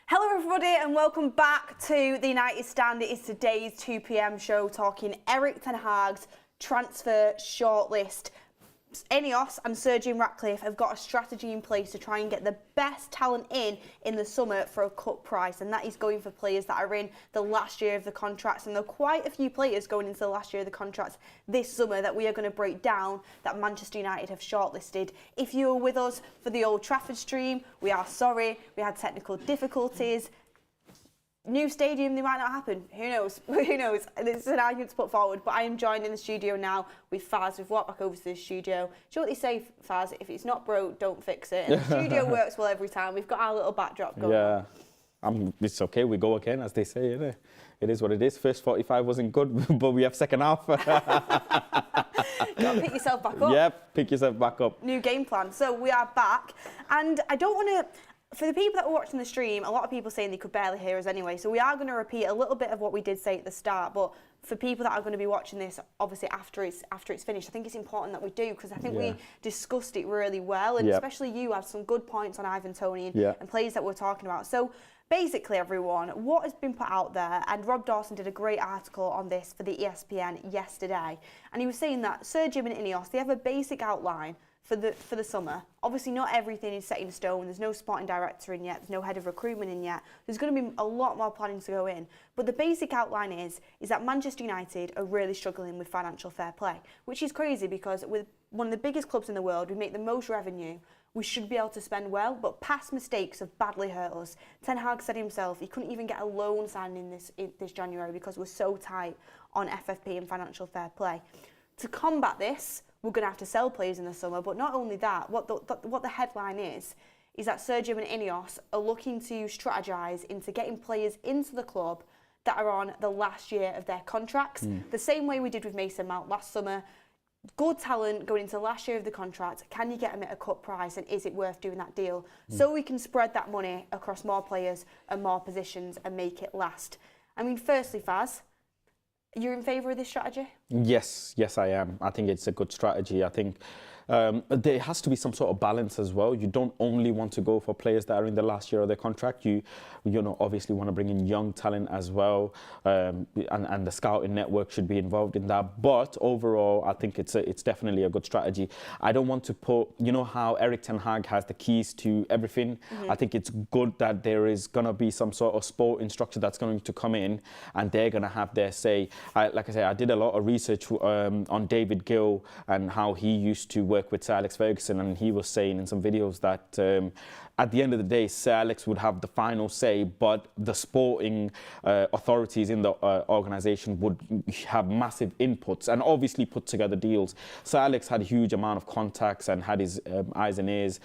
Hello everybody and welcome back to the United Stand. It is today's 2 p.m. show talking Erik ten Hag's transfer shortlist. INEOS and Sir Jim Ratcliffe have got a strategy in place to try and get the best talent in the summer for a cut price, and that is going for players that are in the last year of the contracts, and there are quite a few players going into the last year of the contracts this summer that we are going to break down that Manchester United have shortlisted. If you were with us for the Old Trafford stream, we are sorry, we had technical difficulties. New stadium, they might not happen. Who knows? Who knows? It's an argument to put forward, but I am joined in the studio now with Faz. We've walked back over to the studio. Do you know what they say, Faz? If it's not broke, don't fix it. And the studio works well every time. We've got our little backdrop going. Yeah, it's okay. We go again, as they say, isn't it? It is what it is. First 45 wasn't good, but we have second half. Got to pick yourself back up. Yep, pick yourself back up. New game plan. So we are back, and I don't want to. For the people that were watching the stream, a lot of people saying they could barely hear us anyway, so we are going to repeat a little bit of what we did say at the start, but for people that are going to be watching this, obviously after it's finished, I think it's important that we do, because I think we discussed it really well, and especially you had some good points on Ivan Toney and players that we're talking about. So basically, everyone, what has been put out there, and Rob Dawson did a great article on this for the ESPN yesterday, and he was saying that Sir Jim and INEOS, they have a basic outline for the summer. Obviously, not everything is set in stone. There's no sporting director in yet. There's no head of recruitment in yet. There's going to be a lot more planning to go in. But the basic outline is that Manchester United are really struggling with financial fair play, which is crazy because with one of the biggest clubs in the world, we make the most revenue. We should be able to spend well, but past mistakes have badly hurt us. Ten Hag said himself he couldn't even get a loan signed in this January because we're so tight on FFP and financial fair play. To combat this, we're going to have to sell players in the summer, but not only that, what the headline is that Sir Jim and INEOS are looking to strategise into getting players into the club that are on the last year of their contracts, the same way we did with Mason Mount last summer. Good talent going into the last year of the contract, can you get them at a cut price, and is it worth doing that deal? So we can spread that money across more players and more positions and make it last. I mean, firstly, Faz, you're in favour of this strategy? Yes, I am. I think it's a good strategy. I think there has to be some sort of balance as well. You don't only want to go for players that are in the last year of their contract. You obviously want to bring in young talent as well, and the scouting network should be involved in that. But overall, I think it's definitely a good strategy. I don't want to put, you know how Erik ten Hag has the keys to everything. I think it's good that there is going to be some sort of sport instructor that's going to come in and they're going to have their say. Like I say, I did a lot of research on David Gill and how he used to work with Sir Alex Ferguson, and he was saying in some videos that at the end of the day, Sir Alex would have the final say, but the sporting authorities in the organisation would have massive inputs and obviously put together deals. Sir Alex had a huge amount of contacts and had his eyes and ears,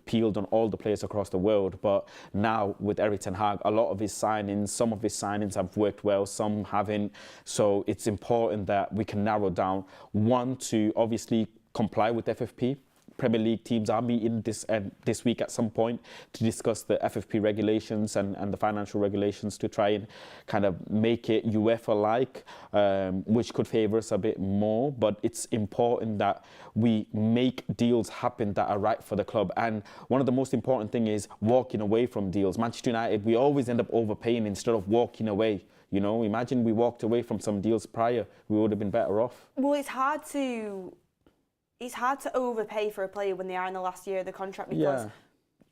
peeled on all the players across the world. But now with Erik ten Hag, a lot of his signings, some of his signings have worked well, some haven't. So it's important that we can narrow down, one, to obviously comply with FFP. Premier League teams are meeting this week at some point to discuss the FFP regulations and the financial regulations to try and kind of make it UEFA-like, which could favour us a bit more. But it's important that we make deals happen that are right for the club. And one of the most important thing is walking away from deals. Manchester United, we always end up overpaying instead of walking away. Imagine we walked away from some deals prior, we would have been better off. Well, it's hard to overpay for a player when they are in the last year of the contract because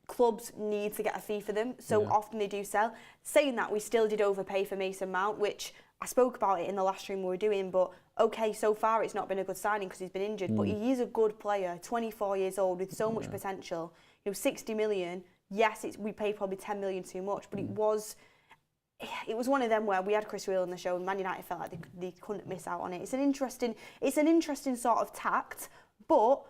clubs need to get a fee for them, so often they do sell. Saying that, we still did overpay for Mason Mount, which I spoke about it in the last stream we were doing, but okay, so far it's not been a good signing because he's been injured, but he is a good player, 24 years old with so much potential. 60 million, yes, we paid probably 10 million too much, but it was one of them where we had Chris Wheel on the show and Man United felt like they couldn't miss out on it. It's an interesting sort of tact, but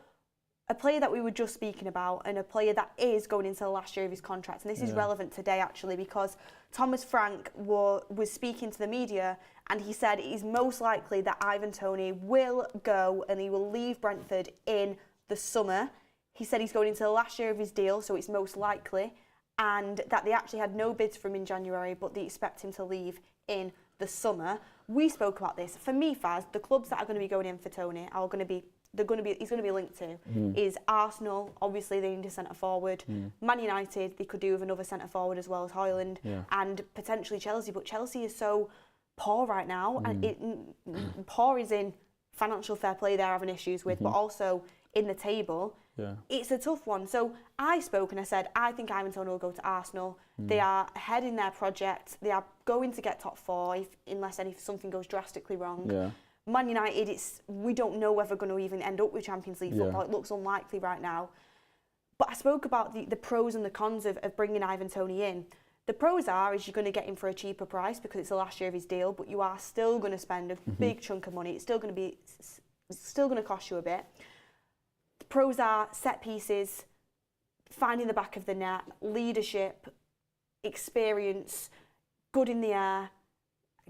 a player that we were just speaking about and a player that is going into the last year of his contract, and this is relevant today actually because Thomas Frank was speaking to the media and he said it is most likely that Ivan Toney will go and he will leave Brentford in the summer. He said he's going into the last year of his deal, so it's most likely, and that they actually had no bids for him in January, but they expect him to leave in the summer. We spoke about this. For me, Faz, the clubs that are going to be going in for Toney are going to be he's going to be linked to is Arsenal. Obviously, they need a centre forward. Man United, they could do with another centre forward as well as Højlund, and potentially Chelsea. But Chelsea is so poor right now, and poor is in financial fair play they're having issues with, but also in the table. It's a tough one. So I spoke and I said, I think Ivan Toney will go to Arsenal. They are ahead in their project. They are going to get top 4 unless something goes drastically wrong. Man United, we don't know whether we're going to even end up with Champions League football. It looks unlikely right now. But I spoke about the pros and the cons of bringing Ivan Toney in. The pros is you're going to get him for a cheaper price because it's the last year of his deal, but you are still going to spend a big chunk of money. It's still going to cost you a bit. The pros are set pieces, finding the back of the net, leadership, experience, good in the air,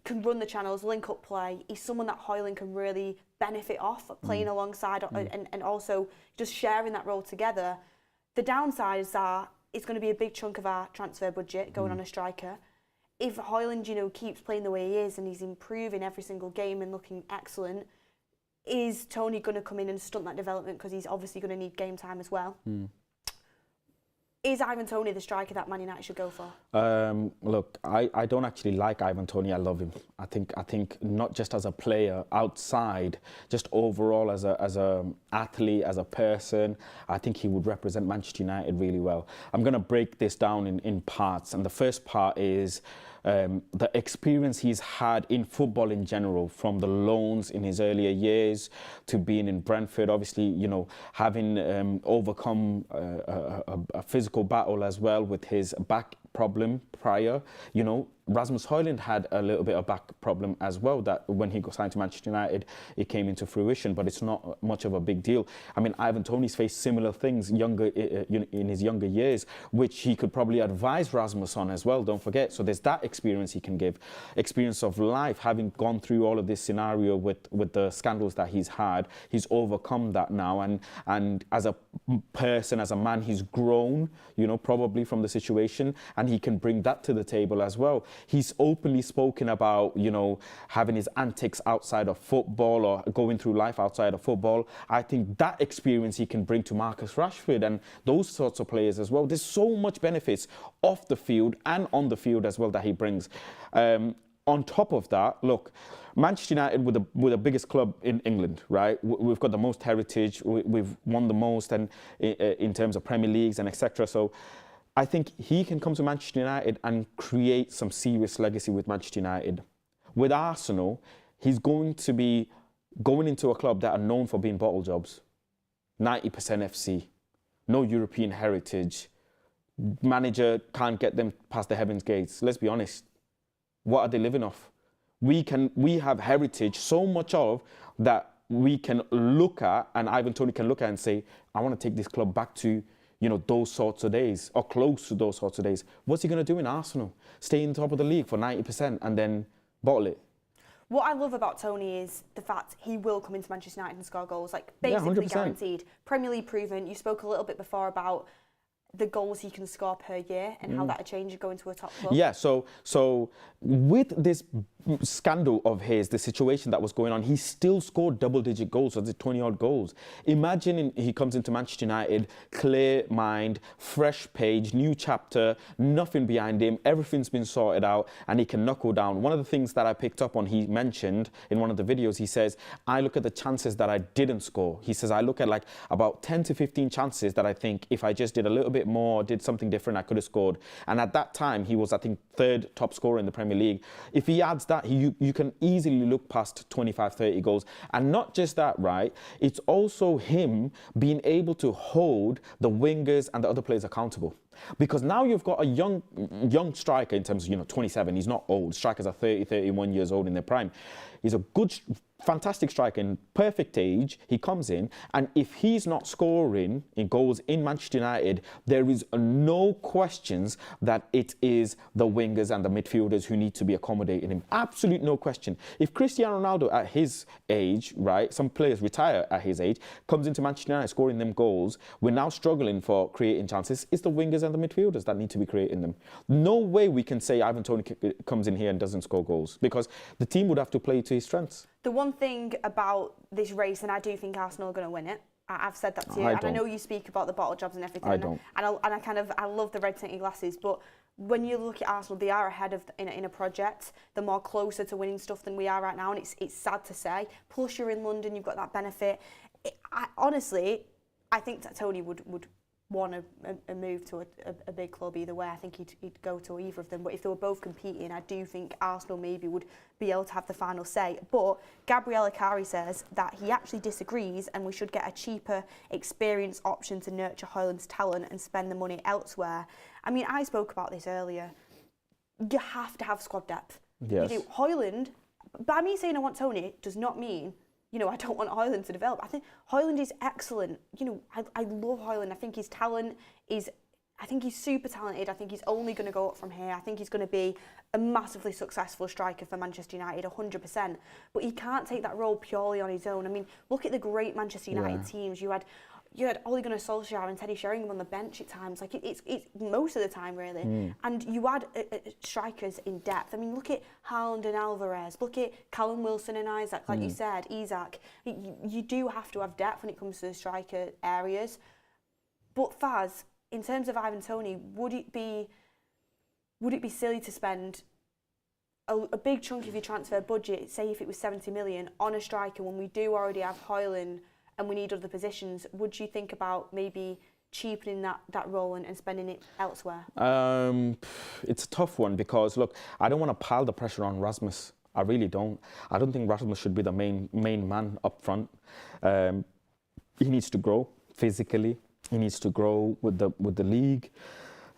can run the channels, link up play. He's someone that Højlund can really benefit off playing alongside and also just sharing that role together. The downsides are it's going to be a big chunk of our transfer budget going on a striker. If Højlund, keeps playing the way he is and he's improving every single game and looking excellent, is Toney going to come in and stunt that development because he's obviously going to need game time as well? Is Ivan Toney the striker that Man United should go for? Look, I don't actually like Ivan Toney. I love him. I think not just as a player outside, just overall as a athlete, as a person, I think he would represent Manchester United really well. I'm going to break this down in parts, and the first part is the experience he's had in football in general, from the loans in his earlier years to being in Brentford, obviously, having overcome a physical battle as well with his back problem prior. Rasmus Højlund had a little bit of back problem as well, that when he got signed to Manchester United, it came into fruition, but it's not much of a big deal. I mean, Ivan Toney's faced similar things in his younger years, which he could probably advise Rasmus on as well, don't forget. So there's that experience he can give, experience of life, having gone through all of this scenario with the scandals that he's had. He's overcome that now, and as a person, as a man, he's grown, probably from the situation, and he can bring that to the table as well. He's openly spoken about, having his antics outside of football or going through life outside of football. I think that experience he can bring to Marcus Rashford and those sorts of players as well. There's so much benefits off the field and on the field as well that he brings. On top of that, look, Manchester United with the biggest club in England, right? We've got the most heritage. We've won the most, and in terms of Premier Leagues and etc. So I think he can come to Manchester United and create some serious legacy with Manchester United. With Arsenal, he's going to be going into a club that are known for being bottle jobs. 90% FC, no European heritage. Manager can't get them past the heavens gates. Let's be honest. What are they living off? We have heritage, so much of that we can look at, and Ivan Toney can look at and say, I want to take this club back to those sorts of days, or close to those sorts of days. What's he going to do in Arsenal? Stay in top of the league for 90% and then bottle it? What I love about Toney is the fact he will come into Manchester United and score goals, basically guaranteed. Premier League proven. You spoke a little bit before about the goals he can score per year and how that change going to a top club. Yeah, so with this scandal of his, the situation that was going on, he still scored double-digit goals, so 20-odd goals. Imagine he comes into Manchester United, clear mind, fresh page, new chapter, nothing behind him, everything's been sorted out, and he can knuckle down. One of the things that I picked up on, he mentioned in one of the videos, he says, I look at the chances that I didn't score. He says, I look at about 10 to 15 chances that I think if I just did a little bit more, did something different, I could have scored. And at that time, he was, I think, 3rd top scorer in the Premier League. If he adds that, you can easily look past 25, 30 goals. And not just that, right? It's also him being able to hold the wingers and the other players accountable. Because now you've got a young striker in terms of, 27. He's not old. Strikers are 30, 31 years old in their prime. He's a good, fantastic striker in perfect age. He comes in, and if he's not scoring in goals in Manchester United, there is no questions that it is the wingers and the midfielders who need to be accommodating him. Absolute no question. If Cristiano Ronaldo at his age, right, some players retire at his age, comes into Manchester United scoring them goals, we're now struggling for creating chances. It's the wingers strikers and the midfielders that need to be creating them. No way we can say Ivan Toney comes in here and doesn't score goals, because the team would have to play to his strengths. The one thing about this race, and I do think Arsenal are going to win it. I've said that to you, and I know you speak about the bottle jobs and everything. I don't. And I love the red tinted glasses, but when you look at Arsenal, they are ahead of in a project. They're more closer to winning stuff than we are right now, and it's sad to say. Plus, you're in London, you've got that benefit. Honestly, I think that Toney would want a move to a big club either way. I think he'd go to either of them. But if they were both competing, I do think Arsenal maybe would be able to have the final say. But Gabriel Akari says that he actually disagrees, and we should get a cheaper experience option to nurture Højlund's talent and spend the money elsewhere. I mean, I spoke about this earlier. You have to have squad depth. Yes. You do. Højlund, by me saying I want Toney does not mean, you know, I don't want Højlund to develop. I think Højlund is excellent. You know, I love Højlund. I think his talent is, I think he's super talented. I think he's only going to go up from here. I think he's going to be a massively successful striker for Manchester United, 100%. But he can't take that role purely on his own. I mean, look at the great Manchester United teams. You had Ole Gunnar Solskjaer and Teddy Sheringham on the bench at times. Like it's most of the time really. And you had strikers in depth. I mean, look at Haaland and Alvarez. Look at Callum Wilson and Isaac. Like you said, Isaac. You do have to have depth when it comes to the striker areas. But Faz, in terms of Ivan Toney, would it be silly to spend a big chunk of your transfer budget, say if it was 70 million, on a striker when we do already have Højlund and we need other positions? Would you think about maybe cheapening that role and spending it elsewhere? It's a tough one because, look, I don't want to pile the pressure on Rasmus. I really don't. I don't think Rasmus should be the main man up front. He needs to grow physically. He needs to grow with the league.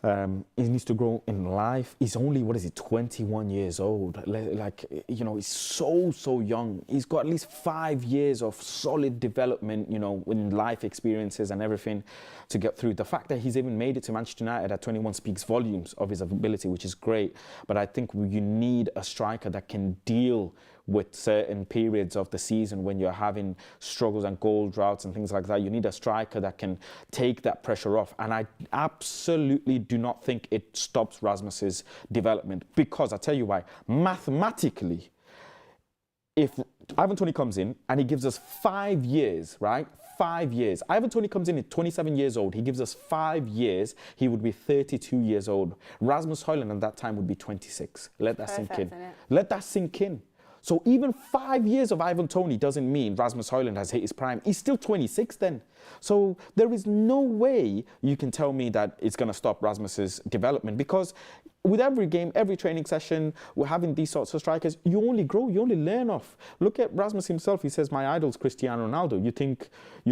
He needs to grow in life. He's only, 21 years old. Like, you know, he's so young. He's got at least 5 years of solid development, you know, in life experiences and everything to get through. The fact that he's even made it to Manchester United at 21 speaks volumes of his ability, which is great. But I think you need a striker that can deal with certain periods of the season when you're having struggles and goal droughts and things like that. You need a striker that can take that pressure off. And I absolutely do not think it stops Rasmus's development, because I'll tell you why. Mathematically, if Ivan Toney comes in and he gives us 5 years, right? 5 years. Ivan Toney comes in at 27 years old. He gives us 5 years. He would be 32 years old. Rasmus Højlund at that time would be 26. Let that sink in. Let that sink in. So even 5 years of Ivan Toney doesn't mean Rasmus Højlund has hit his prime. He's still 26 then. So there is no way you can tell me that it's going to stop Rasmus's development, because with every game, every training session, we're having these sorts of strikers. You only grow, you only learn off. Look at Rasmus himself. He says, my idol's Cristiano Ronaldo. You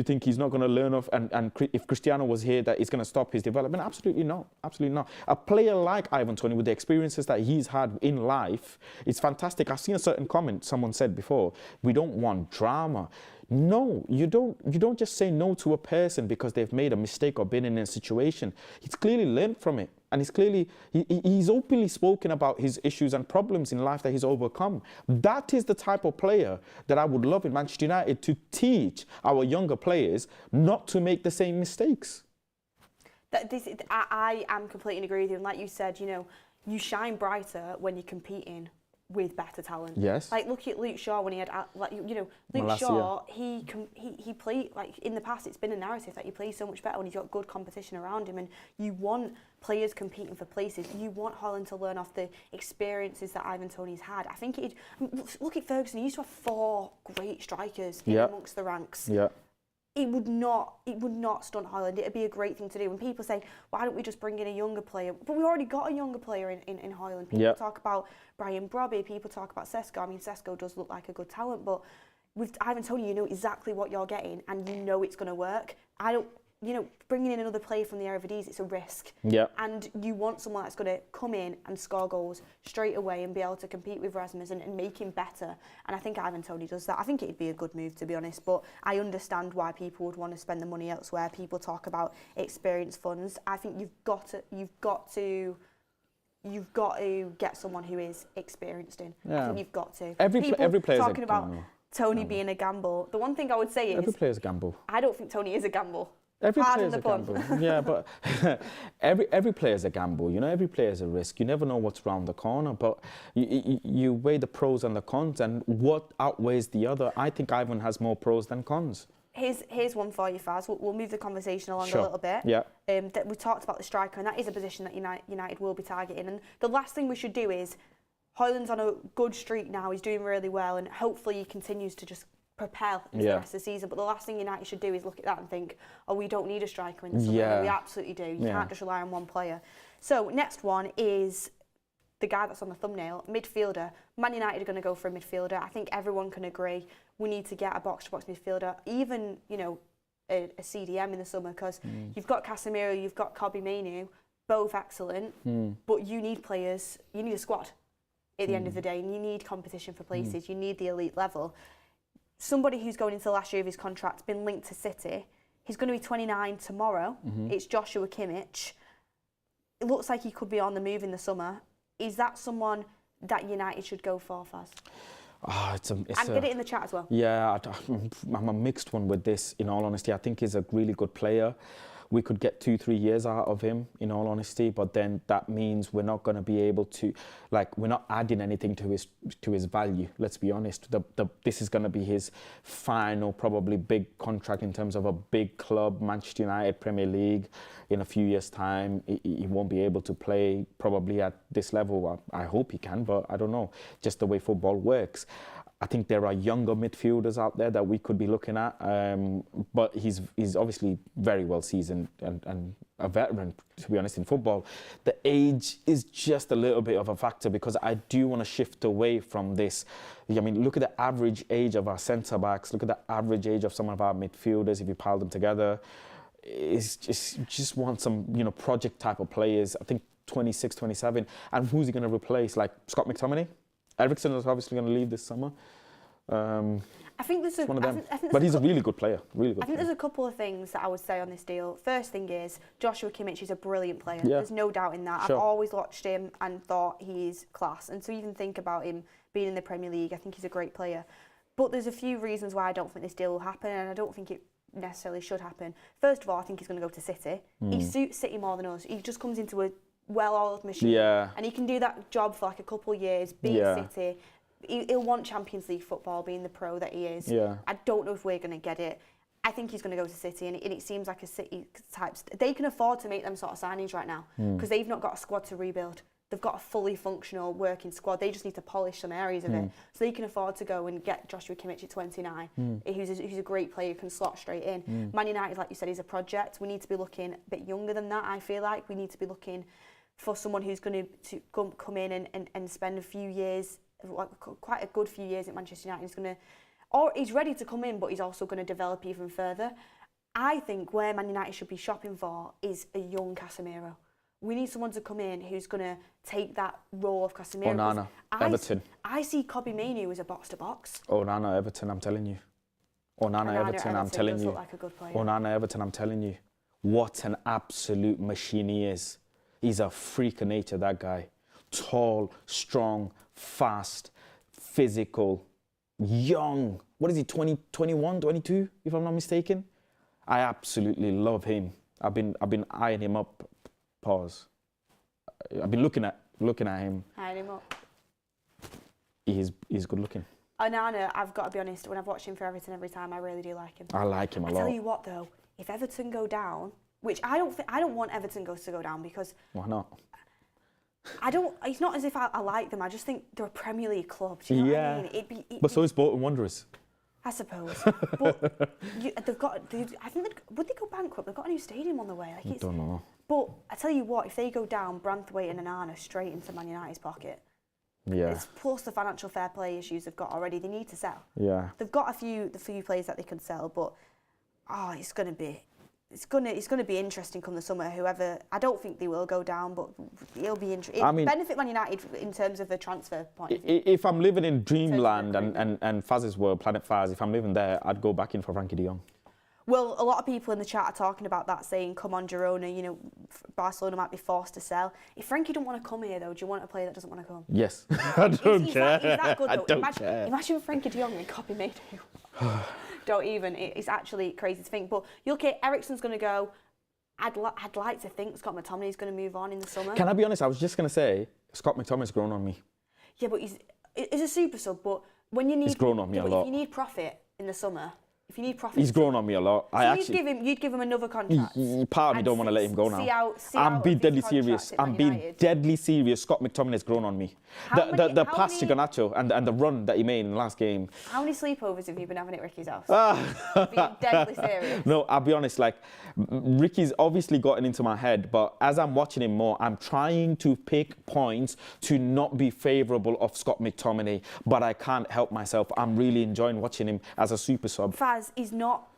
think he's not going to learn off, and if Cristiano was here, that it's going to stop his development? Absolutely not. Absolutely not. A player like Ivan Toney, with the experiences that he's had in life, is fantastic. I've seen a certain comment someone said before, we don't want drama. No, you don't just say no to a person because they've made a mistake or been in a situation. He's clearly learned from it. And he's openly spoken about his issues and problems in life that he's overcome. That is the type of player that I would love in Manchester United, to teach our younger players not to make the same mistakes. I am completely in agreement with you. And like you said, you know, you shine brighter when you're competing with better talent. Yes. Like, look at Luke Shaw when he had, like, you know, Luke Malacia. Shaw, he played, like, in the past it's been a narrative that he plays so much better when he's got good competition around him, and you want players competing for places. You want Højlund to learn off the experiences that Ivan Toney's had. I think look at Ferguson, he used to have 4 great strikers in amongst the ranks. Yeah. It would not stunt Højlund. It'd be a great thing to do. When people say, why don't we just bring in a younger player? But we already got a younger player in Højlund. People talk about Brian Brobby, people talk about Sesko. I mean, Sesko does look like a good talent, but with Ivan Toney, you know exactly what you're getting, and you know it's going to work. You know, bringing in another player from the Eredivisie, it's a risk. Yeah. And you want someone that's going to come in and score goals straight away and be able to compete with Rasmus and make him better. And I think Ivan Toney does that. I think it'd be a good move, to be honest. But I understand why people would want to spend the money elsewhere. People talk about experience funds. I think you've got to get someone who is experienced in. Yeah. I think you've got to. Every player's talking about Toney being a gamble. The one thing I would say is, every player's a gamble. I don't think Toney is a gamble. Every Pardon player's the a pun. gamble. Yeah, but every player's a gamble. You know, every player's a risk. You never know what's round the corner. But you weigh the pros and the cons, and what outweighs the other. I think Ivan has more pros than cons. Here's one for you, Faz. We'll move the conversation along Sure. a little bit. Yeah. That we talked about the striker, and that is a position that United will be targeting. And the last thing we should do is, Højlund's on a good streak now. He's doing really well, and hopefully he continues to just propel into the rest of the season. But the last thing United should do is look at that and think, oh, we don't need a striker in the summer. Yeah. We absolutely do. You can't just rely on one player. So next one is the guy that's on the thumbnail, midfielder. Man United are going to go for a midfielder. I think everyone can agree we need to get a box-to-box midfielder, even, you know, a CDM in the summer, because you've got Casemiro, you've got Kobbie Mainoo, both excellent, but you need players, you need a squad at the end of the day, and you need competition for places, you need the elite level. Somebody who's going into the last year of his contract, been linked to City, he's going to be 29 tomorrow, it's Joshua Kimmich. It looks like he could be on the move in the summer. Is that someone that United should go for, Faz? And get it in the chat as well. Yeah, I'm a mixed one with this, in all honesty. I think he's a really good player. We could get 2-3 years out of him, in all honesty, but then that means we're not going to be able to, like, we're not adding anything to his value, let's be honest. This is going to be his final, probably big contract in terms of a big club, Manchester United, Premier League. In a few years' time, he won't be able to play probably at this level. I hope he can, but I don't know, just the way football works. I think there are younger midfielders out there that we could be looking at, but he's obviously very well seasoned and a veteran, to be honest, in football. The age is just a little bit of a factor, because I do want to shift away from this. I mean, look at the average age of our centre-backs, look at the average age of some of our midfielders, if you pile them together. It's just want some, you know, project type of players. I think 26, 27. And who's he going to replace? Like Scott McTominay? Everton is obviously going to leave this summer. I think there's one of them. But he's a really good player. Really good. I think there's a couple of things that I would say on this deal. First thing is Joshua Kimmich is a brilliant player. Yeah. There's no doubt in that. Sure. I've always watched him and thought he's class. And to even think about him being in the Premier League, I think he's a great player. But there's a few reasons why I don't think this deal will happen, and I don't think it necessarily should happen. First of all, I think he's going to go to City. He suits City more than us. He just comes into a well-oiled machine, and he can do that job for like a couple of years, be at City. He'll want Champions League football, being the pro that he is. Yeah. I don't know if we're going to get it. I think he's going to go to City, and it seems like a City type. They can afford to make them sort of signings right now, because they've not got a squad to rebuild. They've got a fully functional working squad. They just need to polish some areas of it. So they can afford to go and get Joshua Kimmich at 29, who's a great player, who can slot straight in. Man United, like you said, is a project. We need to be looking a bit younger than that, I feel like. We need to be looking for someone who's going to come in and spend a few years, quite a good few years at Manchester United. He's ready to come in, but he's also going to develop even further. I think where Man United should be shopping for is a young Casemiro. We need someone to come in who's going to take that role of Casemiro. Onana, Everton. I see Kobbie Mainoo as a box-to-box. Onana, Everton, I'm telling you. Onana, Everton, I'm telling you. Look like a good player. Onana, Everton, I'm telling you. What an absolute machine he is. He's a freak of nature, that guy. Tall, strong, fast, physical, young. What is he, 21, 22, if I'm not mistaken? I absolutely love him. I've been eyeing him up. Pause. I've been looking at him. Eyeing him up. He's good looking. Onana, I've got to be honest, when I've watched him for Everton every time, I really do like him. I like him a lot. I tell you what though, if Everton go down, which I don't want Everton to go down, because why not? It's not as if I like them. I just think they're a Premier League club. Do you know what I mean? But so is Bolton Wanderers. I suppose. But I think would they go bankrupt? They've got a new stadium on the way. I don't know. But I tell you what, if they go down, Branthwaite and Onana straight into Man United's pocket. Yeah. It's plus the financial fair play issues they've got already. They need to sell. Yeah. They've got the few players that they can sell, but it's going to be interesting come the summer. Whoever, I don't think they will go down, but it'll be interesting. It'll benefit Man United in terms of a transfer point of view. If I'm living in Dreamland and Faz's world, Planet Faz, if I'm living there, I'd go back in for Frankie de Jong. Well, a lot of people in the chat are talking about that, saying, come on, Girona, you know, Barcelona might be forced to sell. If Frankie don't want to come here, though, do you want a player that doesn't want to come? Yes. I don't care. He's that good, though. I don't care. Imagine Frankie de Jong and Kobbie Mainoo. don't even. It's actually crazy to think. But you look at Eriksen's going to go. I'd like to think Scott McTominay's going to move on in the summer. Can I be honest? I was just going to say Scott McTominay's grown on me. Yeah, but he's a super sub. But when you need, he's grown on me a lot. If you need profit in the summer, he's grown on me a lot. So you'd give him another contract. Part of me don't want to let him go now. I'm being deadly serious. I'm being deadly serious. Scott McTominay's grown on me. The pass to Garnacho and the run that he made in the last game. How many sleepovers have you been having at Ricky's house? Being deadly serious. No, I'll be honest. Like, Ricky's obviously gotten into my head, but as I'm watching him more, I'm trying to pick points to not be favourable of Scott McTominay, but I can't help myself. I'm really enjoying watching him as a super sub. Faz, he's not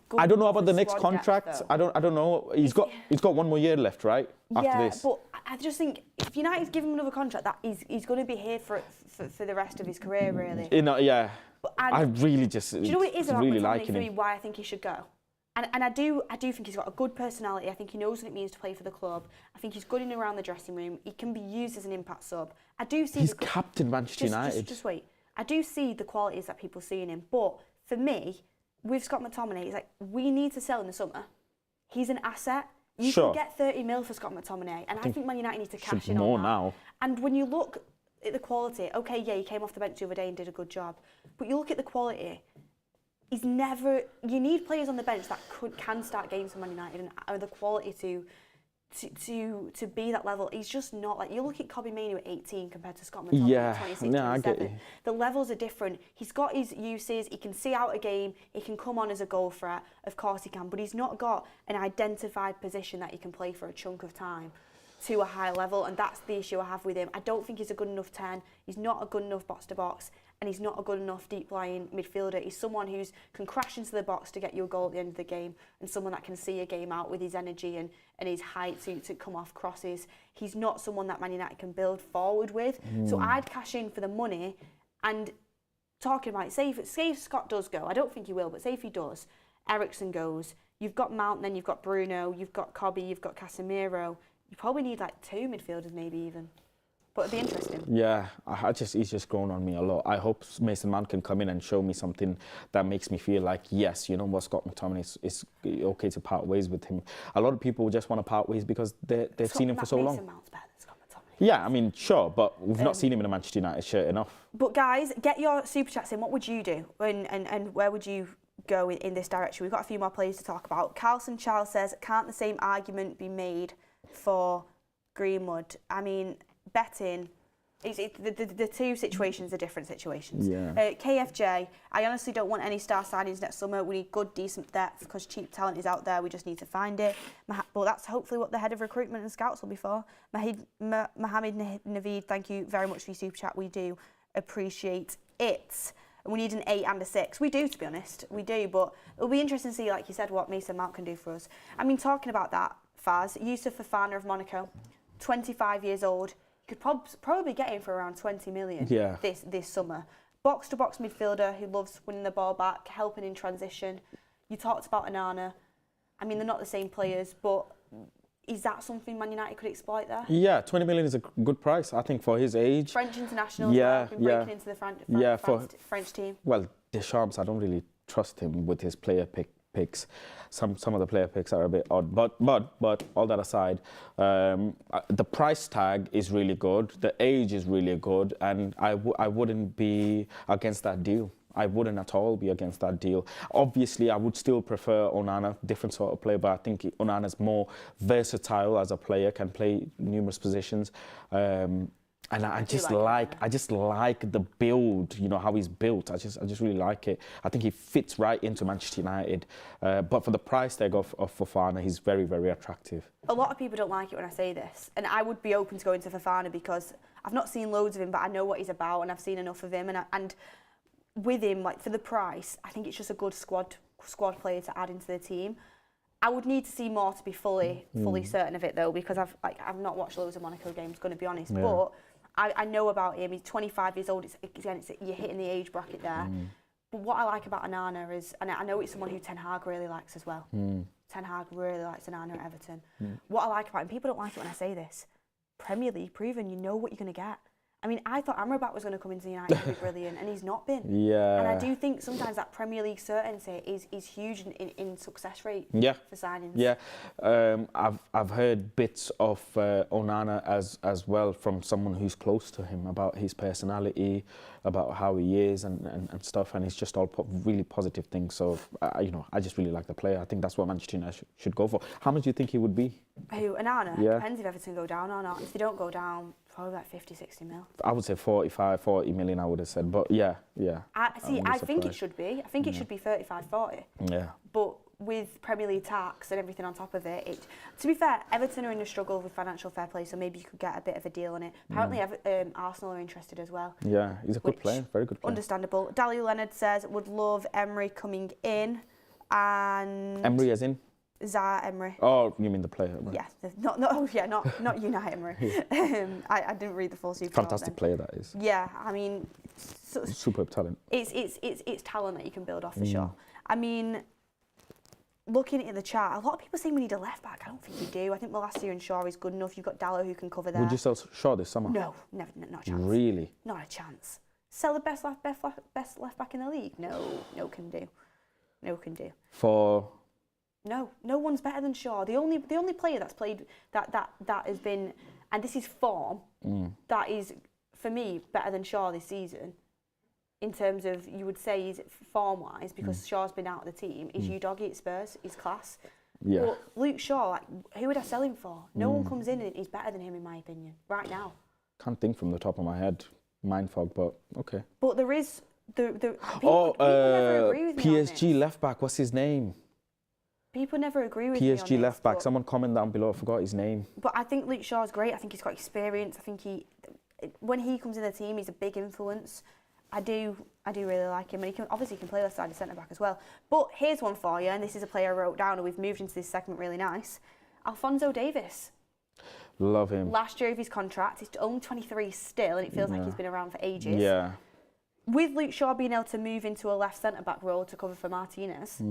good. I don't know about the next contract. I don't know. He's got 1 more year left, right? After this. But I just think if United give him another contract, that he's going to be here for the rest of his career, really. Yeah. I really just do you know what it is about really McTominay liking for me? him. Why I think he should go. And I do think he's got a good personality. I think he knows what it means to play for the club. I think he's good in and around the dressing room. He can be used as an impact sub. I do see. He's captain Manchester United. Just wait. I do see the qualities that people see in him, but for me, with Scott McTominay, it's like we need to sell in the summer. He's an asset. You can get 30 mil for Scott McTominay, and I think Man United need to cash in on that. Now. And when you look at the quality, okay, yeah, he came off the bench the other day and did a good job, but you look at the quality. He's never. You need players on the bench that can start games for Man United and are the quality to be that level. He's just not like you look at Kobbie Mainoo at 18 compared to Scott McTominay at 26, 27. I get you. The levels are different. He's got his uses. He can see out a game. He can come on as a goal threat. Of course he can, but he's not got an identified position that he can play for a chunk of time to a high level, and that's the issue I have with him. I don't think he's a good enough 10. He's not a good enough box to box, and he's not a good enough deep lying midfielder. He's someone who can crash into the box to get you a goal at the end of the game, and someone that can see a game out with his energy and his height to come off crosses. He's not someone that Man United can build forward with. So I'd cash in for the money. And talking about it, say if Scott does go, I don't think he will, but say if he does, Eriksen goes, you've got Mount, then you've got Bruno, you've got Kobbie, you've got Casemiro. You probably need like 2 midfielders maybe even. But it'd be interesting. Yeah, he's just grown on me a lot. I hope Mason Mount can come in and show me something that makes me feel like, yes, you know what, Scott McTominay is okay to part ways with him. A lot of people just want to part ways because they've seen him for so long. Mason Mount's better than Scott McTominay. Yeah, I mean, sure, but we've not seen him in a Manchester United shirt enough. But guys, get your super chats in. What would you do? And where would you go in this direction? We've got a few more players to talk about. Carlson Charles says, can't the same argument be made for Greenwood? I mean, betting, the two situations are different situations. Yeah. KFJ, I honestly don't want any star signings next summer. We need good, decent depth because cheap talent is out there. We just need to find it. Well, that's hopefully what the head of recruitment and scouts will be for. Mohammed Naveed, thank you very much for your super chat. We do appreciate it. We need an 8 and a 6. We do, to be honest. We do, but it'll be interesting to see, like you said, what Mason Mount can do for us. I mean, talking about that, Faz, Yusuf Fofana of Monaco, 25 years old. You could probably get him for around 20 million this summer. Box-to-box midfielder who loves winning the ball back, helping in transition. You talked about Onana. I mean, they're not the same players, but is that something Man United could exploit there? Yeah, 20 million is a good price, I think, for his age. French international, been breaking into the French team. Well, Deschamps, I don't really trust him with his player picks. Some of the player picks are a bit odd, but all that aside, the price tag is really good, the age is really good, and I wouldn't be against that deal. I wouldn't at all be against that deal. Obviously, I would still prefer Onana, different sort of player, but I think Onana's more versatile as a player, can play numerous positions. And I just like the build, you know, how he's built. I just really like it. I think he fits right into Manchester United. But for the price tag of Fofana, he's very, very attractive. A lot of people don't like it when I say this, and I would be open to going to Fofana because I've not seen loads of him, but I know what he's about, and I've seen enough of him. And with him, like for the price, I think it's just a good squad player to add into the team. I would need to see more to be fully certain of it though, because I've not watched loads of Monaco games, going to be honest. Yeah. But I know about him. He's 25 years old. You're hitting the age bracket there. But what I like about Onana is, and I know it's someone who Ten Hag really likes as well. Ten Hag really likes Onana at Everton. What I like about him, people don't like it when I say this, Premier League proven, you know what you're going to get. I mean, I thought Amrabat was going to come into United and be brilliant, and he's not been. Yeah. And I do think sometimes that Premier League certainty is huge in success rate for signings. Yeah. I've heard bits of Onana as well from someone who's close to him about his personality, about how he is and stuff, and it's just all really positive things. So, I just really like the player. I think that's what Manchester United should go for. How much do you think he would be? Who, Onana? Yeah. Depends if Everton go down or not. If they don't go down, probably like 50, 60 mil. I would say 45, 40 million, I would have said. But yeah. I think it should be. I think it should be 35, 40. Yeah. But with Premier League tax and everything on top of it, to be fair, Everton are in a struggle with financial fair play, so maybe you could get a bit of a deal on it. Apparently, Arsenal are interested as well. Yeah, he's a good player, very good player. Understandable. Daly Leonard says, would love Emery coming in. And Emery as in? Zaire Emery. Oh, you mean the player? Right. Yeah, not Unai Emery. I didn't read the full super. Fantastic player that is. Yeah, I mean, superb talent. It's talent that you can build off for sure. I mean, looking at the chart, a lot of people say we need a left back. I don't think we do. I think Malacia and Shaw is good enough. You've got Dallo who can cover there. Would you sell Shaw this summer? No, never, not a chance. Really? Not a chance. Sell the best left back in the league? No can do. No can do. For? No one's better than Shaw. The only player that's played that has been, and this is form, that is for me better than Shaw this season. In terms of, you would say, is form-wise, because Shaw's been out of the team, is Udogie at Spurs, he's class. Yeah. But Luke Shaw, like, who would I sell him for? No one comes in and is better than him, in my opinion, right now. Can't think from the top of my head, mind fog, but okay. But there is people never agree with me on PSG this. left back, what's his name? People never agree with me on PSG this, left back, someone comment down below, I forgot his name. But I think Luke Shaw's great. I think he's got experience. I think when he comes in the team, he's a big influence. I do really like him, and he can play left side of centre back as well. But here's one for you, and this is a player I wrote down, and we've moved into this segment really nice. Alphonso Davies. Love him. Last year of his contract, he's only 23 still, and it feels like he's been around for ages. Yeah. With Luke Shaw being able to move into a left centre back role to cover for Martinez,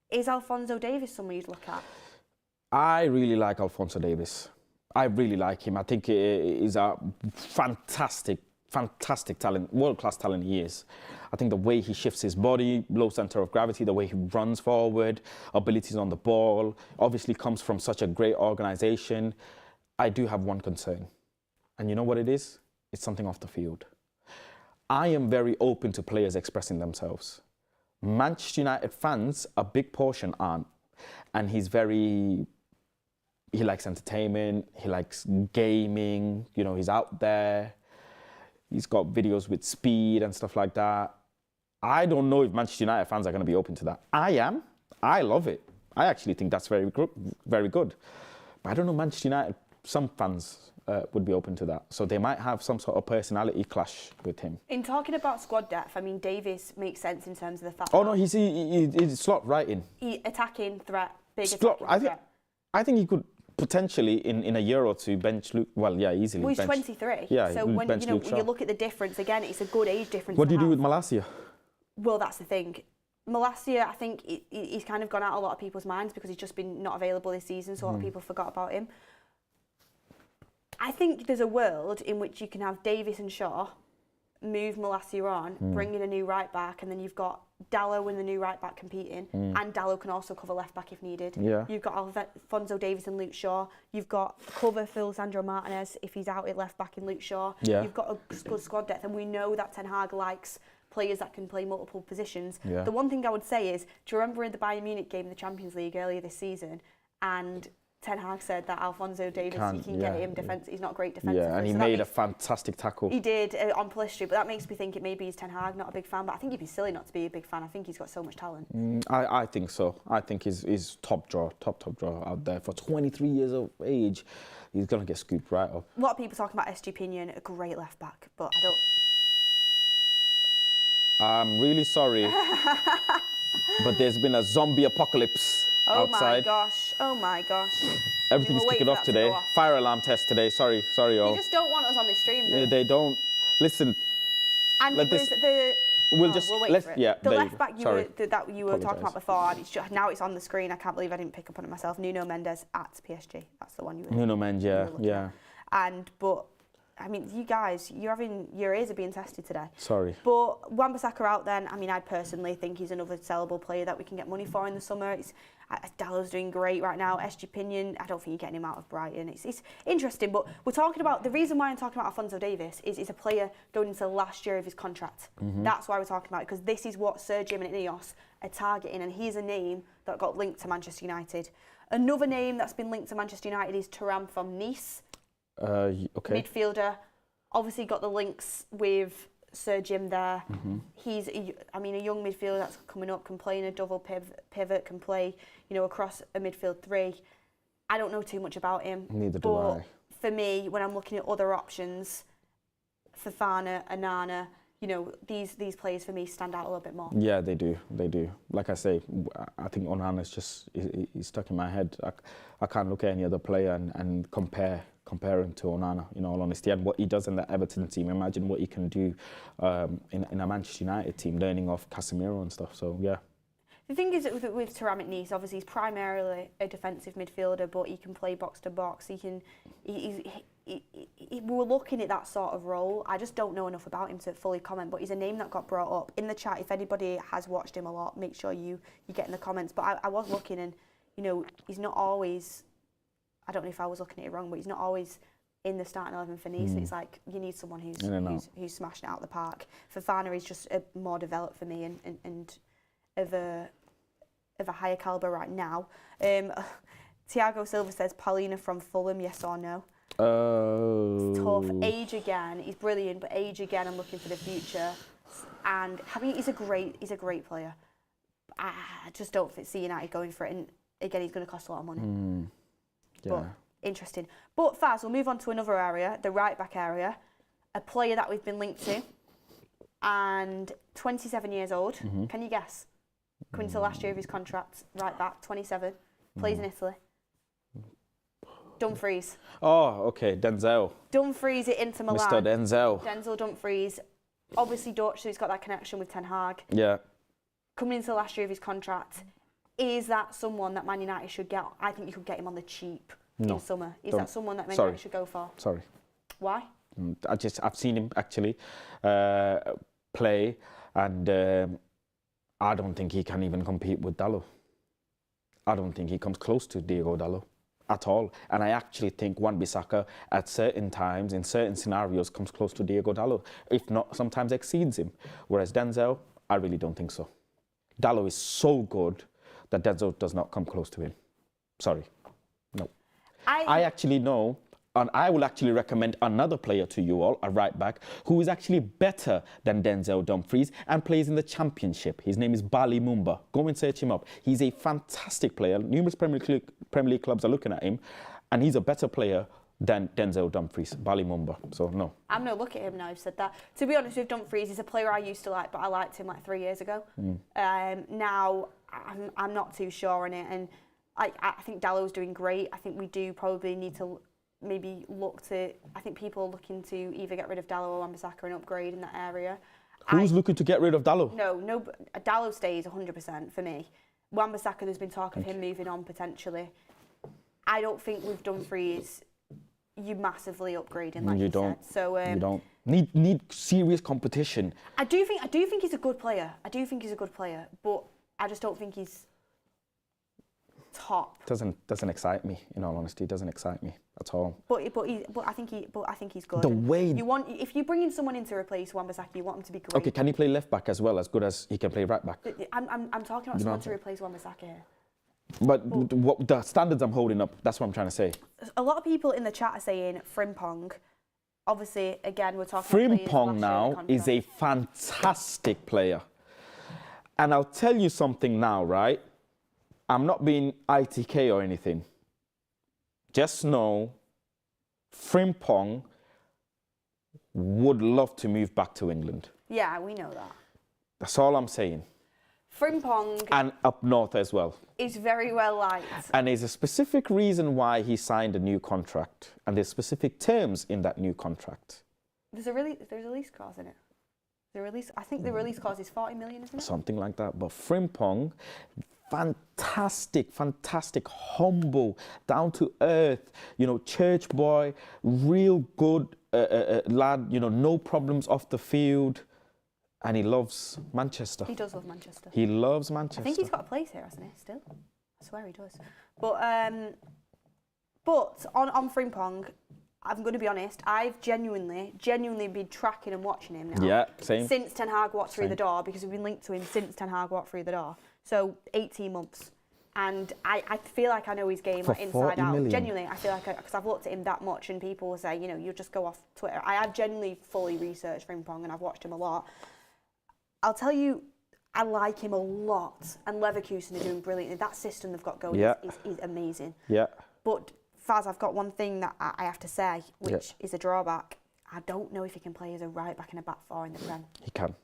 is Alphonso Davies someone you'd look at? I really like Alphonso Davies. I really like him. I think he's a fantastic talent, world-class talent he is. I think the way he shifts his body, low centre of gravity, the way he runs forward, abilities on the ball, obviously comes from such a great organisation. I do have one concern. And you know what it is? It's something off the field. I am very open to players expressing themselves. Manchester United fans, a big portion aren't. And he likes entertainment, he likes gaming, he's out there. He's got videos with speed and stuff like that. I don't know if Manchester United fans are going to be open to that. I am. I love it. I actually think that's very good. But I don't know, Manchester United, some fans would be open to that. So they might have some sort of personality clash with him. In talking about squad depth, I mean, Davies makes sense in terms of the fact he's slot right in. Attacking threat, big attacking threat. I think he could potentially in a year or two bench Luke. Well, yeah, easily. Well, he's 23. Yeah, so when you look at the difference again, it's a good age difference. What do you do with Malacia? Well, that's the thing. Malacia, I think he's kind of gone out of a lot of people's minds because he's just been not available this season, so a lot of people forgot about him. I think there's a world in which you can have Davies and Shaw move Malacia on, bring in a new right back, and then you've got Dallo and the new right back competing, and Dallo can also cover left back if needed. Yeah. You've got Alphonso Davies and Luke Shaw. You've got cover for Sandro Martinez if he's out at left back in Luke Shaw. Yeah. You've got a good squad depth, and we know that Ten Hag likes players that can play multiple positions. Yeah. The one thing I would say is, do you remember in the Bayern Munich game in the Champions League earlier this season, and Ten Hag said that Alphonso Davies, you can get him defence. He's not great defensively. Yeah, and he made a fantastic tackle. He did on Pellistri, but that makes me think it maybe he's Ten Hag, not a big fan. But I think he'd be silly not to be a big fan. I think he's got so much talent. I think so. I think he's top draw out there. For 23 years of age, he's going to get scooped right up. A lot of people talking about Estupinian, a great left back, but I don't... I'm really sorry, but there's been a zombie apocalypse outside. Oh my gosh. Everything's kicking off today. Fire alarm test today. Sorry all. They just don't want us on this stream, do they? They don't. Listen. And it was we'll wait for it. Yeah, the left back you were talking about before, and now it's on the screen. I can't believe I didn't pick up on it myself. Nuno Mendes at PSG. That's the one you were. Nuno Mendes, yeah. But I mean, you guys, your ears are being tested today. Sorry. But Wan-Bissaka out then, I mean, I personally think he's another sellable player that we can get money for in the summer. Dallow's doing great right now. SG Pinion, I don't think you're getting him out of Brighton. It's interesting, but we're talking about, the reason why I'm talking about Alphonso Davies is he's a player going into the last year of his contract. That's why we're talking about it, because this is what Sir Jim and INEOS are targeting, and he's a name that got linked to Manchester United. Another name that's been linked to Manchester United is Thuram from Nice. Okay. Midfielder, obviously got the links with Sir Jim there. He's, a young midfielder that's coming up, can play in a double pivot, can play, across a midfield three. I don't know too much about him. Neither do I. For me, when I'm looking at other options, Fofana, Onana, these players for me stand out a little bit more. Yeah, they do. Like I say, I think Onana's just he's stuck in my head. I can't look at any other player and compare him to Onana, in all honesty, and what he does in the Everton team. Imagine what he can do in a Manchester United team, learning off Casemiro and stuff. So yeah. The thing is with Thuram at Nice, obviously he's primarily a defensive midfielder, but he can play box to box. We're looking at that sort of role. I just don't know enough about him to fully comment, but he's a name that got brought up in the chat. If anybody has watched him a lot, make sure you get in the comments. But I was looking, and he's not always, I don't know if I was looking at it wrong, but he's not always in the starting 11 for Nice. It's like you need someone who's smashing it out of the park. Fofana is just more developed for me and of a higher calibre right now. Thiago Silva says Paulina from Fulham, yes or no? Oh. It's tough. Age again. He's brilliant, but age again. I'm looking for the future, and he's a great player. I just don't see United going for it, and again, he's going to cost a lot of money. Yeah. But interesting. But Faz, we'll move on to another area, the right back area, a player that we've been linked to, and 27 years old. Can you guess? Coming to the last year of his contract, right back, 27, plays in Italy. Dumfries. Oh, okay, Denzel. Dumfries at Inter Milan. Mr. Denzel. Denzel Dumfries, obviously Dutch, so he's got that connection with Ten Hag. Yeah. Coming into the last year of his contract, is that someone that Man United should get? I think you could get him on the cheap in summer. Is that someone that Man United should go for? Sorry. Why? I've seen him actually play, and I don't think he can even compete with Dalot. I don't think he comes close to Diego Dalot at all. And I actually think Wan-Bissaka at certain times, in certain scenarios, comes close to Diego Dalot. If not, sometimes exceeds him. Whereas Denzel, I really don't think so. Dalot is so good that Denzel does not come close to him. Sorry. No. I actually know, and I will actually recommend another player to you all, a right back, who is actually better than Denzel Dumfries and plays in the Championship. His name is Bali Mumba. Go and search him up. He's a fantastic player. Numerous Premier League clubs are looking at him, and he's a better player than Denzel Dumfries, Bali Mumba. So, no. I'm going to look at him now I've said that. To be honest with Dumfries, he's a player I used to like, but I liked him like 3 years ago. Now, I'm not too sure on it, and I think Dallow's doing great. I think we do probably need to maybe look to, I think people are looking to either get rid of Dalot or Wan-Bissaka and upgrade in that area. Who's looking to get rid of Dalot? No, Dalot stays 100% for me. Wan-Bissaka, there's been talk of him moving on potentially. I don't think with Dumfries, you massively upgrading like you said. So you don't need serious competition. I do think he's a good player. But I just don't think he's top. Doesn't excite me, in all honesty. It doesn't excite me at all. But I think he's good. The way if you bring in someone in to replace Wan-Bissaka, you want him to be great. Okay, can he play left back as well, as good as he can play right back? I'm talking about someone to replace Wan-Bissaka here. But what the standards I'm holding up, that's what I'm trying to say. A lot of people in the chat are saying Frimpong. Obviously, again, we're talking Frimpong now is a fantastic player. And I'll tell you something now, right? I'm not being ITK or anything. Just know Frimpong would love to move back to England. Yeah, we know that. That's all I'm saying. Frimpong... And up north as well. Is very well liked. And there's a specific reason why he signed a new contract. And there's specific terms in that new contract. There's a release clause in it. I think the release clause is 40 million, isn't it? Something like that. But Frimpong, fantastic, humble, down to earth, church boy, real good lad, no problems off the field. And he loves Manchester. He does love Manchester. He loves Manchester. I think he's got a place here, hasn't he, still? I swear he does. But on Frimpong, I'm going to be honest, I've genuinely been tracking and watching him now. Yeah, same. Since Ten Hag walked through the door, because we've been linked to him since Ten Hag walked through the door. So 18 months. And I feel like I know his game like, inside out. Million. Genuinely, I feel like, because I've looked at him that much and people will say, you just go off Twitter. I have genuinely fully researched Frimpong and I've watched him a lot. I'll tell you, I like him a lot. And Leverkusen are doing brilliantly. That system they've got going is amazing. Yeah. But Faz, I've got one thing that I have to say, which is a drawback. I don't know if he can play as a right back and a back four in the Prem. He can.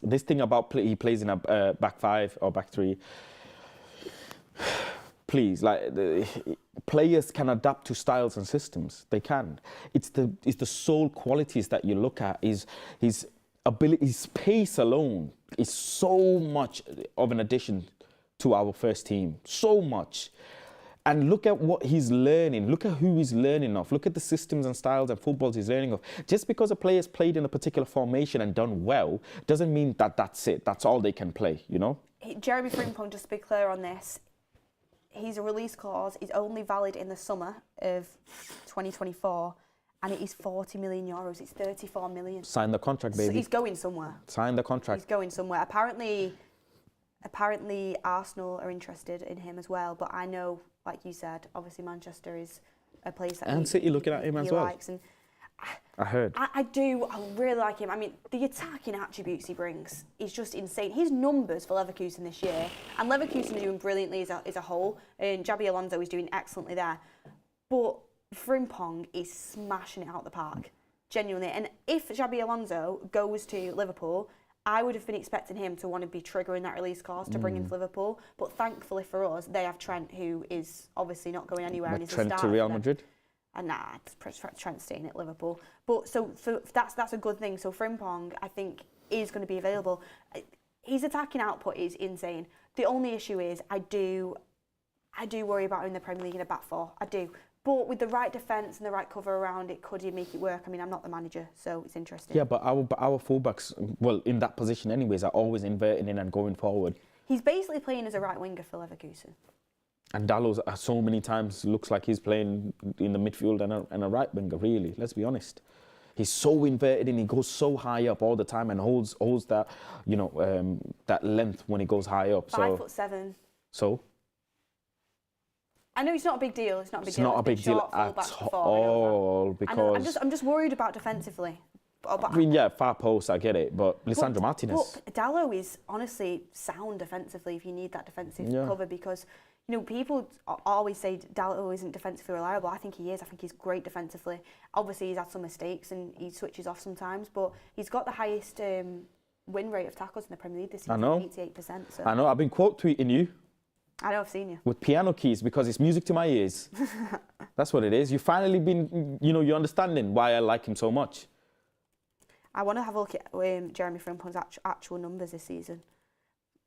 This thing about he plays in a back five or back three. Please, players can adapt to styles and systems. They can. It's the sole qualities that you look at. His ability, his pace alone is so much of an addition to our first team. So much. And look at what he's learning. Look at who he's learning of. Look at the systems and styles and footballs he's learning of. Just because a player's played in a particular formation and done well doesn't mean that that's it. That's all they can play, Jeremy Frimpong, just to be clear on this, his release clause is only valid in the summer of 2024 and it is 40 million euros. It's 34 million. Sign the contract, baby. So he's going somewhere. Sign the contract. He's going somewhere. Apparently Arsenal are interested in him as well, but I know, like you said, obviously Manchester is a place that and City looking at him as well. Likes, and I heard. I really like him. I mean, the attacking attributes he brings is just insane. His numbers for Leverkusen this year, and Leverkusen are doing brilliantly as a whole, and Xabi Alonso is doing excellently there. But Frimpong is smashing it out the park, genuinely. And if Xabi Alonso goes to Liverpool, I would have been expecting him to want to be triggering that release clause to bring him to Liverpool. But thankfully for us, they have Trent, who is obviously not going anywhere. And is Trent a to Real Madrid? And Trent's staying at Liverpool. But so that's a good thing. So Frimpong, I think, is going to be available. His attacking output is insane. The only issue is I do worry about him in the Premier League in a back four. I do. But with the right defence and the right cover around it, could he make it work? I mean, I'm not the manager, so it's interesting. Yeah, but our fullbacks, well, in that position anyways, are always inverting in and going forward. He's basically playing as a right winger for Leverkusen. And Dalot so many times looks like he's playing in the midfield and a right winger, really, let's be honest. He's so inverted and he goes so high up all the time and holds that, that length when he goes high up. 5'7". So? I know it's not a big deal. It's not a big deal. It's not a big deal at all because I'm just worried about defensively. I mean, yeah, far post, I get it, but Lisandro Martinez. But Dalot is honestly sound defensively if you need that defensive cover because, people always say Dalot isn't defensively reliable. I think he is. I think he's great defensively. Obviously, he's had some mistakes and he switches off sometimes, but he's got the highest win rate of tackles in the Premier League this season, 88%. So. I know. I've been quote tweeting you. I know, I've seen you. With piano keys because it's music to my ears. That's what it is. You've finally been, you're understanding why I like him so much. I want to have a look at Jeremy Frimpong's actual numbers this season.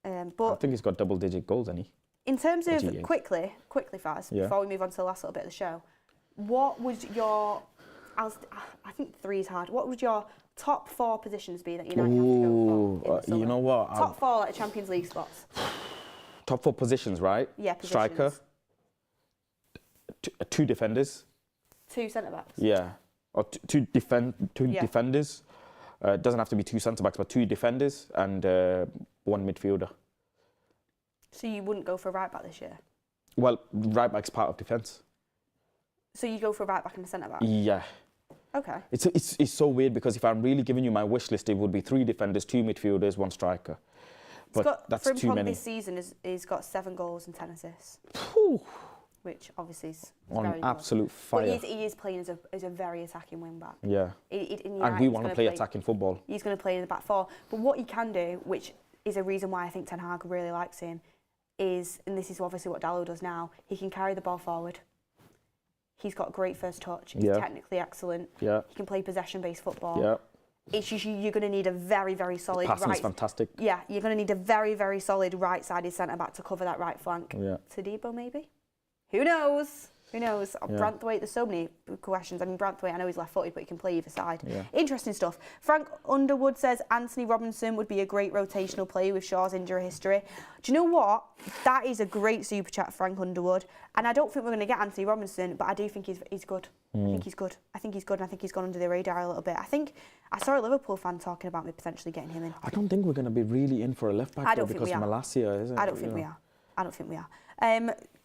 But I think he's got double-digit goals, hasn't he? In terms of quickly, Faz, before we move on to the last little bit of the show, what would your, I think 3 is hard, what would your top 4 positions be that United have to go for in the summer? You know what? Top 4 like Champions League spots. Top 4 positions, right? Yeah, positions. Striker, 2 defenders. 2 centre-backs. Yeah, or two defenders. It doesn't have to be 2 centre-backs, but 2 defenders and 1 midfielder. So you wouldn't go for a right-back this year? Well, right-back's part of defence. So you go for a right-back and a centre-back? Yeah. Okay. It's so weird because if I'm really giving you my wish list, it would be 3 defenders, 2 midfielders, 1 striker. But that's too many. This season is got 7 goals and 10 assists. Whew. Which obviously is on very absolute fire. But he is playing as a very attacking wing back. Yeah. And we want to play attacking football. He's going to play in the back 4. But what he can do, which is a reason why I think Ten Hag really likes him, is, and this is obviously what Dalot does now, he can carry the ball forward. He's got great first touch. He's technically excellent. Yeah. He can play possession-based football. Yeah. It's just you're going to need a very, very solid Passing's fantastic. Yeah, you're going to need a very, very solid right-sided centre-back to cover that right flank. Yeah. Todibo, maybe? Who knows? Who knows? Yeah. Branthwaite, there's so many questions. I mean, Branthwaite, I know he's left-footed, but he can play either side. Yeah. Interesting stuff. Frank Underwood says Anthony Robinson would be a great rotational player with Shaw's injury history. Do you know what? That is a great super chat, Frank Underwood. And I don't think we're going to get Anthony Robinson, but I do think he's good. I think he's good. I think he's good, and I think he's gone under the radar a little bit. I saw a Liverpool fan talking about me potentially getting him in. I don't think we're going to be really in for a left back because of Malacia, is it? I don't think we are. I don't think we are.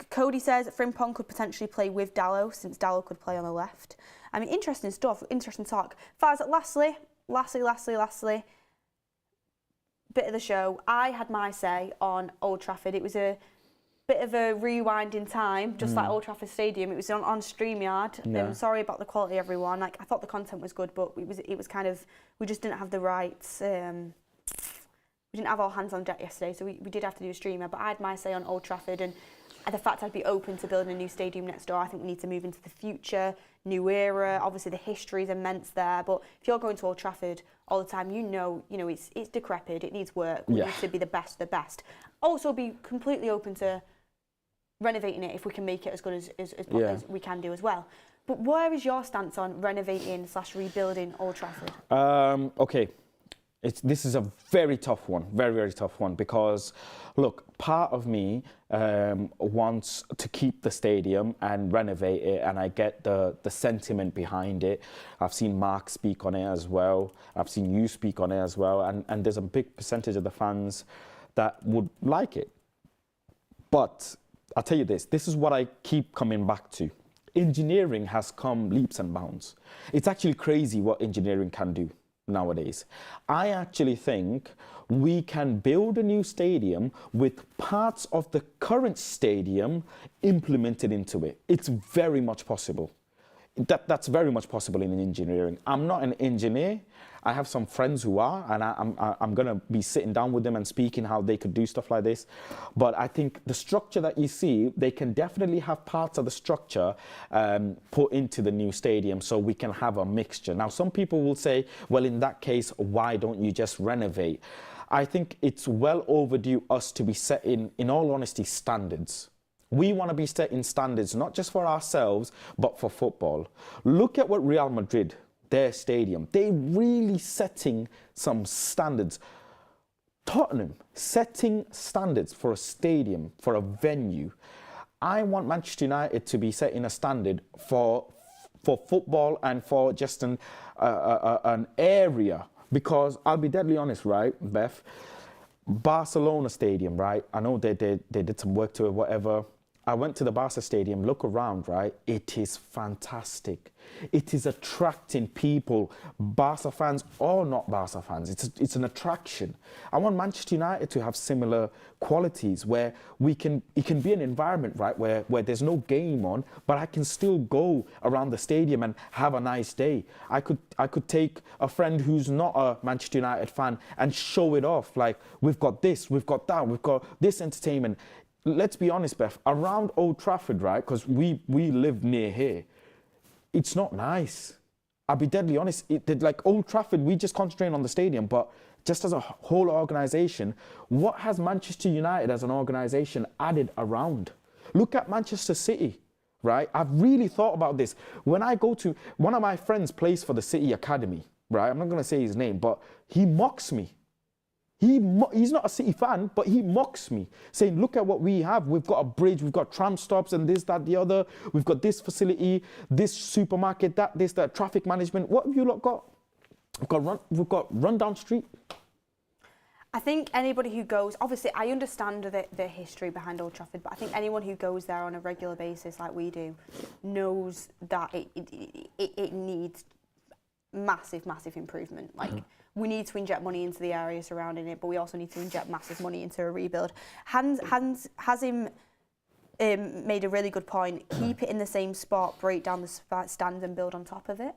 Cody says Frimpong could potentially play with Dallo, since Dallo could play on the left. I mean, interesting stuff, interesting talk. Faz, lastly, bit of the show. I had my say on Old Trafford. It was a bit of a rewind in time, just like Old Trafford Stadium. It was on StreamYard. Yeah. I'm sorry about the quality, everyone. Like, I thought the content was good, but it was kind of, we just didn't have the right. We didn't have all hands on deck yesterday, so we did have to do a streamer. But I had my say on Old Trafford, and the fact I'd be open to building a new stadium next door. I think we need to move into the future, new era. Obviously, the history is immense there. But if you're going to Old Trafford all the time, you know, it's decrepit. It needs work. We need to be the best of the best. Also, be completely open to renovating it if we can make it as good as we can do as well. But where is your stance on renovating / rebuilding Old Trafford? Okay. This is a very tough one, very, very tough one, because, look, part of me wants to keep the stadium and renovate it, and I get the sentiment behind it. I've seen Mark speak on it as well. I've seen you speak on it as well, and there's a big percentage of the fans that would like it. But I'll tell you this is what I keep coming back to. Engineering has come leaps and bounds. It's actually crazy what engineering can do nowadays. I actually think we can build a new stadium with parts of the current stadium implemented into it. It's very much possible. That's very much possible in engineering. I'm not an engineer. I have some friends who are, and I'm going to be sitting down with them and speaking how they could do stuff like this. But I think the structure that you see, they can definitely have parts of the structure put into the new stadium so we can have a mixture. Now, some people will say, well, in that case, why don't you just renovate? I think it's well overdue us to be setting, in all honesty, standards. We want to be setting standards, not just for ourselves, but for football. Look at what Real Madrid, their stadium, they're really setting some standards. Tottenham, setting standards for a stadium, for a venue. I want Manchester United to be setting a standard for football and for just an area. Because I'll be deadly honest, right, Beth? Barcelona Stadium, right? I know they did some work to it, whatever. I went to the Barca Stadium, look around, right? It is fantastic. It is attracting people, Barca fans or not Barca fans. It's an attraction. I want Manchester United to have similar qualities where it can be an environment, right, where there's no game on, but I can still go around the stadium and have a nice day. I could take a friend who's not a Manchester United fan and show it off. Like, we've got this, we've got that, we've got this entertainment. Let's be honest, Beth, around Old Trafford, right, because we live near here, it's not nice. I'll be deadly honest, like Old Trafford, we just concentrate on the stadium, but just as a whole organisation, what has Manchester United as an organisation added around? Look at Manchester City, right? I've really thought about this. When I go to, one of my friends plays for the City Academy, right? I'm not going to say his name, but he mocks me. He's not a City fan, but he mocks me, saying, look at what we have. We've got a bridge, we've got tram stops and this, that, the other. We've got this facility, this supermarket, that, traffic management. What have you lot got? We've got rundown street. I think anybody who goes, obviously I understand the history behind Old Trafford, but I think anyone who goes there on a regular basis like we do knows that it needs massive improvement. Like, we need to inject money into the area surrounding it, but we also need to inject massive money into a rebuild. Hans has him made a really good point. Keep it in the same spot, break down the stand and build on top of it.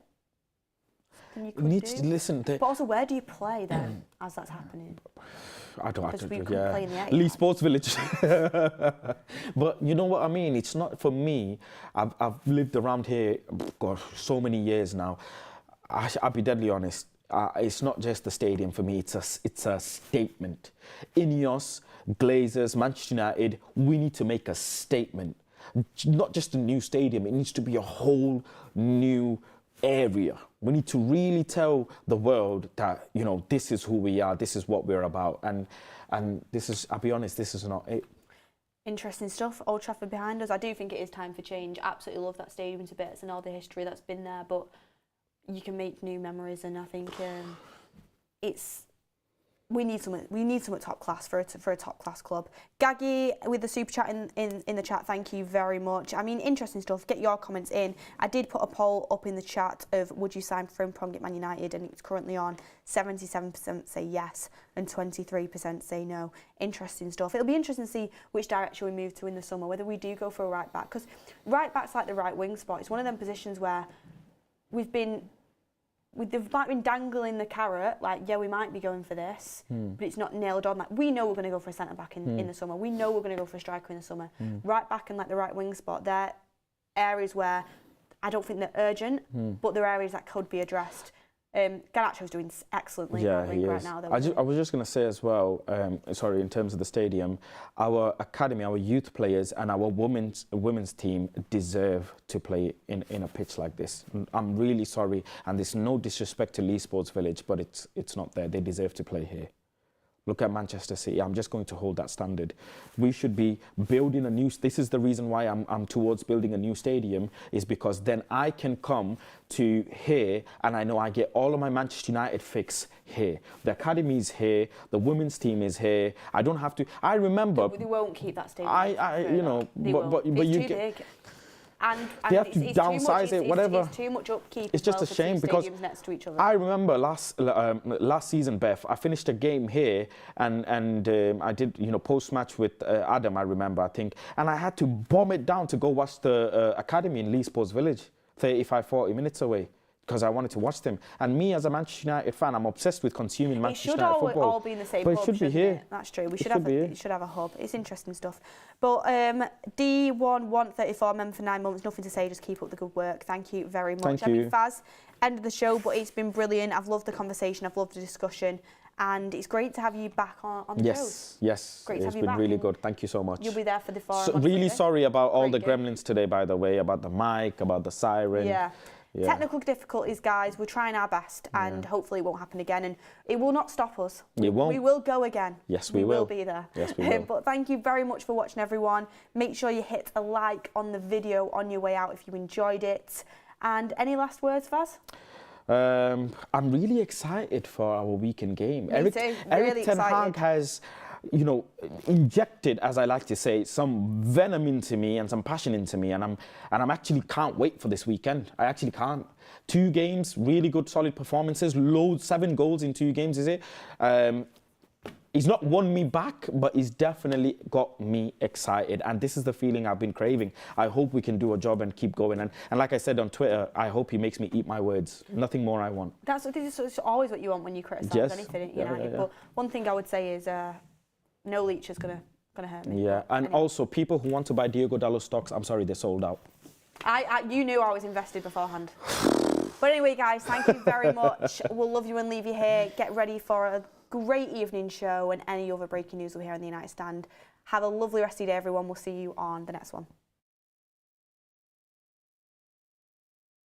You need to listen. But also, where do you play then as that's happening? I don't have to. Play in the Lee Sports Village. But you know what I mean? It's not for me. I've lived around here, gosh, so many years now. I'll be deadly honest. it's not just the stadium for me, it's a statement. INEOS, Glazers, Manchester United, we need to make a statement. Not just a new stadium, it needs to be a whole new area. We need to really tell the world that, you know, this is who we are, this is what we're about. And this is, I'll be honest, this is not it. Interesting stuff. Old Trafford behind us. I do think it is time for change. Absolutely love that stadium to bits and all the history that's been there, but you can make new memories, and I think we need something top class for a top class club. Gaggy with the super chat in the chat, thank you very much. I mean, interesting stuff. Get your comments in. I did put a poll up in the chat of would you sign Frimpong at Man United, and it's currently on 77% say yes and 23% say no. Interesting stuff. It'll be interesting to see which direction we move to in the summer, whether we do go for a right back, because right back's like the right wing spot. It's one of them positions where they've been dangling the carrot, like, yeah, we might be going for this, but it's not nailed on. Like, we know we're going to go for a centre-back in the summer. We know we're going to go for a striker in the summer. Right back and, like, the right wing spot, they're areas where I don't think they're urgent, but they're areas that could be addressed. Garnacho's doing excellently right now. Though, I was just going to say as well, sorry, in terms of the stadium, our academy, our youth players and our women's team deserve to play in a pitch like this. I'm really sorry, and there's no disrespect to Leigh Sports Village, but it's not there. They deserve to play here. Look at Manchester City. I'm just going to hold that standard. We should be building a new... This is the reason why I'm towards building a new stadium, is because then I can come to here and I know I get all of my Manchester United fix here. The academy is here. The women's team is here. I don't have to... I remember... They won't keep that stadium. You know... But you too big. And they have to downsize it, whatever. It's too much upkeep. It's just a shame because next to each other. I remember last season, Beth, I finished a game here and I did, you know, post-match with Adam, I remember, I think, and I had to bomb it down to go watch the academy in Leigh Sports Village, 35-40 minutes away, because I wanted to watch them. And me, as a Manchester United fan, I'm obsessed with consuming Manchester United football. It should all be in the same hub, hub, it should be here. That's true. We should have a hub. It's interesting stuff. But D1134, member for 9 months, nothing to say, just keep up the good work. Thank you very much. Thank you. Faz, end of the show, but it's been brilliant. I've loved the conversation. I've loved the discussion. And it's great to have you back on the show. Yes. Great to have it's you been back. really good. Thank you so much. You'll be there for the forum. So, really sorry about all the gremlins today, by the way, about the mic, about the siren. Yeah. Technical difficulties, guys. We're trying our best, and hopefully it won't happen again. And it will not stop us. It won't. We will go again. Yes, we will. We will be there. Yes, we will. But thank you very much for watching, everyone. Make sure you hit a like on the video on your way out if you enjoyed it. And any last words, Faz? I'm really excited for our weekend game. Me too. Eric Ten Hag has, you know, injected, as I like to say, some venom into me and some passion into me, and I'm actually can't wait for this weekend. I actually can't. 2 games, really good, solid performances, 7 goals in 2 games, is it? He's not won me back, but he's definitely got me excited, and this is the feeling I've been craving. I hope we can do a job and keep going, and like I said on Twitter, I hope he makes me eat my words. Nothing more I want. This is always what you want when you criticise anything at United. But one thing I would say is no leech is gonna hurt me. Yeah, and also people who want to buy Diogo Dalot stocks, I'm sorry, they're sold out. You knew I was invested beforehand. But anyway, guys, thank you very much. We'll love you and leave you here. Get ready for a great evening show and any other breaking news we'll hear on the United Stand. Have a lovely rest of your day, everyone. We'll see you on the next one.